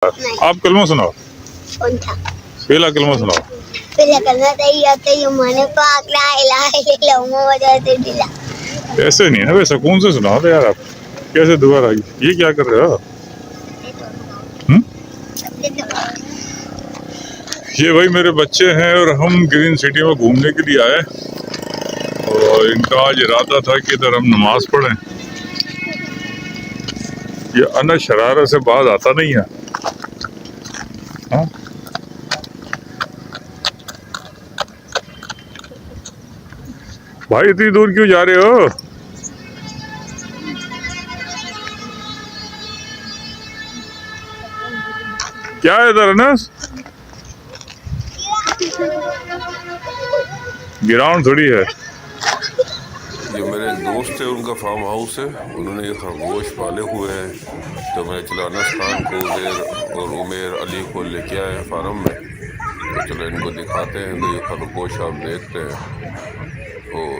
आप कलमा सुनाओ। कौन था? पहला कलमा सुनाओ। पहला कलमा मैंने पाक ला इलाहा इल्लल्लाह मुहम्मद रसूलुल्लाह। ऐसे नहीं है, वैसे कौन से सुनाओ यार आप। कैसे दोबारा ये क्या कर रहे हो? ये भाई मेरे बच्चे हैं और हम ग्रीन सिटी में घूमने के लिए आए और इनका आज इरादा था कि इधर हम नमाज पढ़ें। ये अना शरारत से बाज आता नहीं है। हाँ? भाई इतनी दूर क्यों जा रहे हो? क्या है इधर अनस? ग्राउंड थोड़ी है। ये मेरे एक दोस्त है, उनका फार्म हाउस है, उन्होंने ये खरगोश पाले हुए हैं। तो मैंने चला अनस खान को उधर और उमेर अली को लेके आए फार्म में, तो चलो इनको दिखाते हैं। तो ये खरगोश आप देख रहे हैं और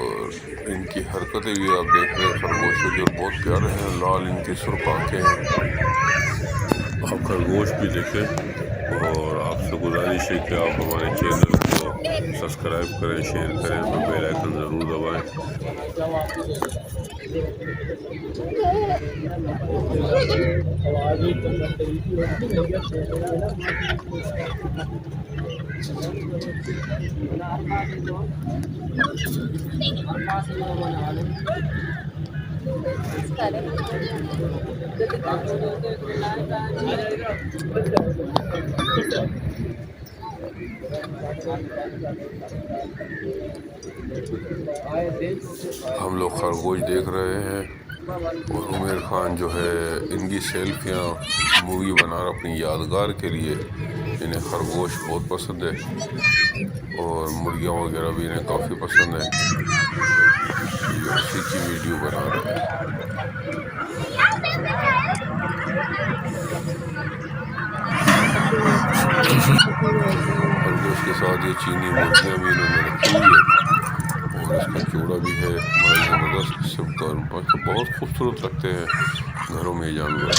इनकी हरकतें भी आप देख रहे हैं खरगोशों की, और बहुत प्यारे हैं। लाल इनकी सुर्ख आँखें हैं। आप खरगोश भी देखें और आपसे गुजारिश है कि आप हमारे चैनल को सब्सक्राइब करें, शेयर करें और बेल आइकन ज़रूर दबाएं। हम लोग खरगोश देख रहे हैं और उमेर खान जो है इनकी सेल्फियाँ मूवी बना रहा अपनी यादगार के लिए। इन्हें खरगोश बहुत पसंद है और मुर्गियाँ वगैरह भी इन्हें काफ़ी पसंद है। ये उसी की वीडियो बना रहे हैं। खरगोश के साथ ये चीनी मुर्गियाँ भी इन्होंने रखी हुई है और इसका जोड़ा भी है बड़ा ज़बरदस्त किस्म का। बहुत खूबसूरत लगते हैं घरों में जानवर।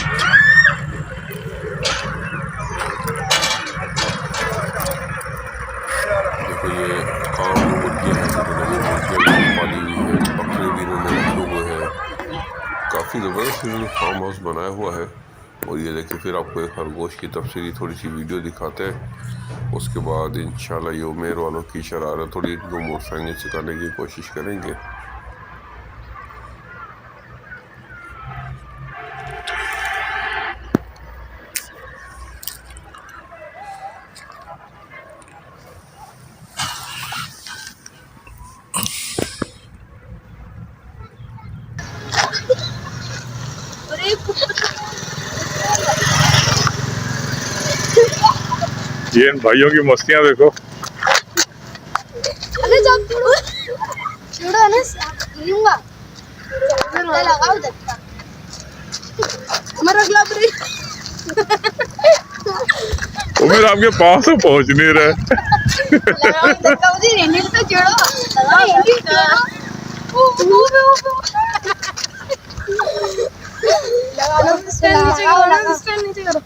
देखो ये आम मुर्गियाँ हैं, मुर्गियाँ भी पाली हुई है, बकरे भी इन्होंने रखे हुए हैं। काफ़ी ज़बरदस्त इन्होंने फार्म हाउस बनाया हुआ है। और ये देखिए फिर आपको एक खरगोश की तफसीली थोड़ी सी वीडियो दिखाते हैं। उसके बाद इंशाल्लाह ये उमेर वालों की शरारत थोड़ी इनको मोटरसाइकिल सिखाने की कोशिश करेंगे। ये इन भाइयों की मस्तियाँ देखो। अरे जब छोड़ो ना लूंगा लगाओ धक्का मेरा ग्लव रे। उमेर आपके पास तो पहुंच नहीं रहे। लगाओ धक्का उसी हैंडल पे जोड़ो, लगाओ हैंडल लगा लो, स्टैंड नीचे करो।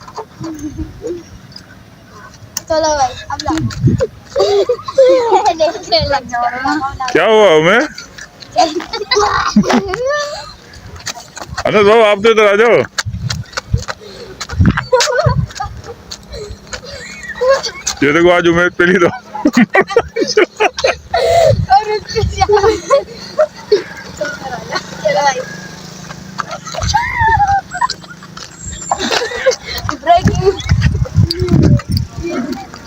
चलो भाई अब क्या हुआ उमेर? अनस बाबू आप तो इधर आ जाओ। ये देखो आज उमेर पहली दो।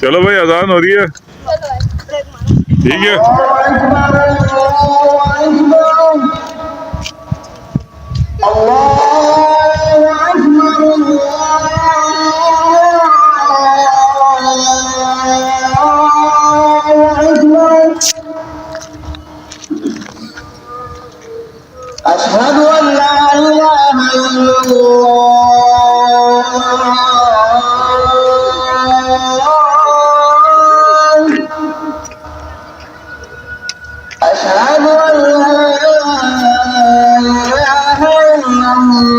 चलो भाई अजान हो रही है, ठीक है। अशहदु अल्ला इलाहा इल्लल्लाह अशहदु अल्ला इलाहा इल्लल्लाह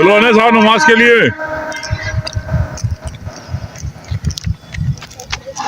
चलो अने साहब नमाज के लिए।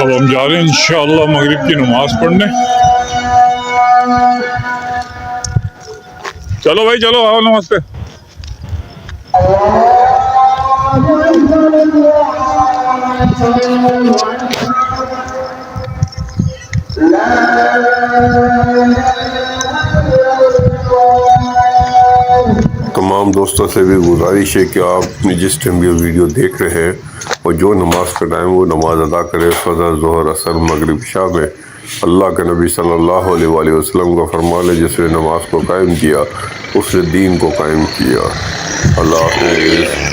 अब हम जा रहे हैं इंशाअल्लाह मगरिब की नमाज पढ़ने। चलो भाई चलो, आओ नमाज पे। तमाम दोस्तों से भी गुजारिश है कि आप जिस टाइम भी वीडियो देख रहे हैं और जो नमाज का टाइम वो नमाज अदा करें फजर ज़ोहर असर मगरिब इशा में। अल्लाह के नबी सल्लल्लाहु अलैहि वसल्लम का फरमान है, जिसने नमाज को कायम किया उसने दीन को कायम किया। अल्लाह हाफ़िज़।